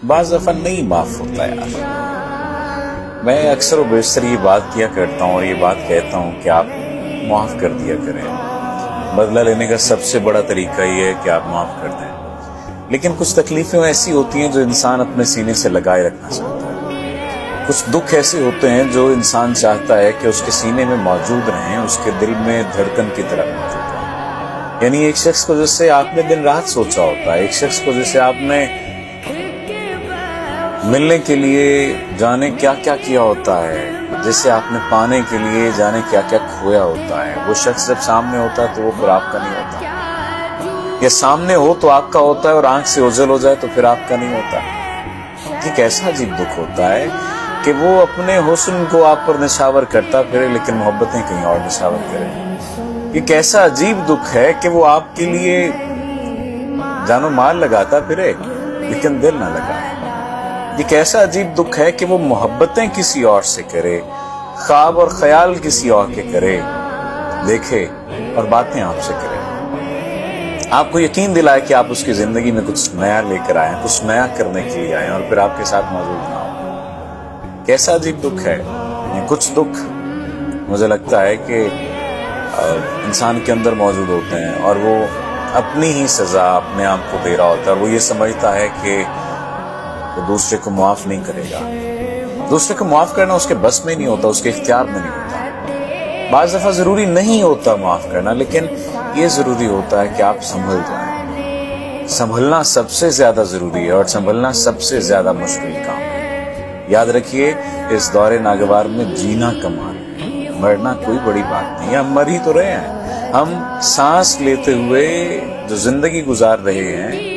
بعض دفعہ نہیں معاف ہوتا یار۔ میں اکثر و بیشتر یہ بات کیا کرتا ہوں اور یہ بات کہتا ہوں کہ آپ معاف کر دیا کریں۔ بدلہ لینے کا سب سے بڑا طریقہ یہ ہے کہ آپ معاف کر دیں، لیکن کچھ تکلیفیں ایسی ہوتی ہیں جو انسان اپنے سینے سے لگائے رکھنا چاہتا ہے۔ کچھ دکھ ایسے ہوتے ہیں جو انسان چاہتا ہے کہ اس کے سینے میں موجود رہیں، اس کے دل میں دھڑکن کی طرح موجود رہیں۔ یعنی ایک شخص کو جس سے آپ نے دن رات سوچا ہوتا ہے، ایک شخص کو جسے آپ نے ملنے کے لیے جانے کیا کیا کیا ہوتا ہے، جسے آپ نے پانے کے لیے جانے کیا کیا کھویا ہوتا ہے، وہ شخص جب سامنے ہوتا ہے تو وہ پھر آپ کا نہیں ہوتا، یا سامنے ہو تو آپ کا ہوتا ہے اور آنکھ سے اوجھل ہو جائے تو پھر آپ کا نہیں ہوتا۔ یہ کیسا عجیب دکھ ہوتا ہے کہ وہ اپنے حسن کو آپ پر نشاور کرتا پھرے لیکن محبتیں کہیں اور نشاور کرے۔ یہ کیسا عجیب دکھ ہے کہ وہ آپ کے لیے جان و مال لگاتا پھرے لیکن دل نہ لگائے۔ یہ کیسا عجیب دکھ ہے کہ وہ محبتیں کسی اور سے کرے، خواب اور خیال کسی اور کے کرے، دیکھے اور باتیں آپ سے کرے، آپ کو یقین دلائے کہ آپ اس کی زندگی میں کچھ نیا لے کر آئیں، کچھ نیا کرنے کے لیے آئیں، اور پھر آپ کے ساتھ موجود نہ ہو۔ کیسا عجیب دکھ ہے۔ کچھ دکھ مجھے لگتا ہے کہ انسان کے اندر موجود ہوتے ہیں اور وہ اپنی ہی سزا اپنے آپ کو دے رہا ہوتا ہے، اور وہ یہ سمجھتا ہے کہ وہ دوسرے کو معاف نہیں کرے گا۔ دوسرے کو معاف کرنا اس کے بس میں نہیں ہوتا، اس کے اختیار میں نہیں ہوتا۔ بعض دفعہ ضروری نہیں ہوتا معاف کرنا، لیکن یہ ضروری ہوتا ہے کہ آپ سنبھل جائیں۔ سنبھلنا سب سے زیادہ ضروری ہے اور سنبھلنا سب سے زیادہ مشکل کام ہے۔ یاد رکھیے، اس دور ناگوار میں جینا کمال ہے، مرنا کوئی بڑی بات نہیں۔ ہم مر ہی تو رہے ہیں، ہم سانس لیتے ہوئے جو زندگی گزار رہے ہیں۔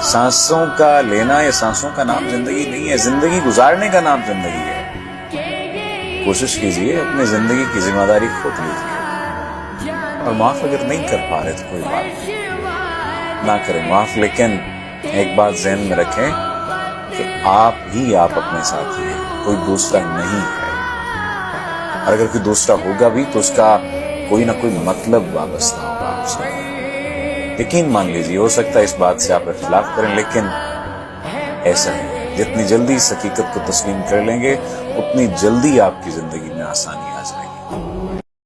سانسوں کا لینا یا سانسوں کا نام زندگی نہیں ہے، زندگی گزارنے کا نام زندگی ہے۔ کوشش کیجئے، اپنی زندگی کی ذمہ داری خود لیجئے، اور معاف اگر نہیں کر پا رہے تو کوئی بات نہیں، نہ کریں معاف، لیکن ایک بات ذہن میں رکھیں کہ آپ ہی آپ اپنے ساتھ ہیں، کوئی دوسرا نہیں ہے، اور اگر کوئی دوسرا ہوگا بھی تو اس کا کوئی نہ کوئی مطلب وابستہ ہوگا آپ سے۔ یقین مان لیجیے، ہو سکتا ہے اس بات سے آپ اختلاف کریں، لیکن ایسا ہے، جتنی جلدی اس حقیقت کو تسلیم کر لیں گے اتنی جلدی آپ کی زندگی میں آسانی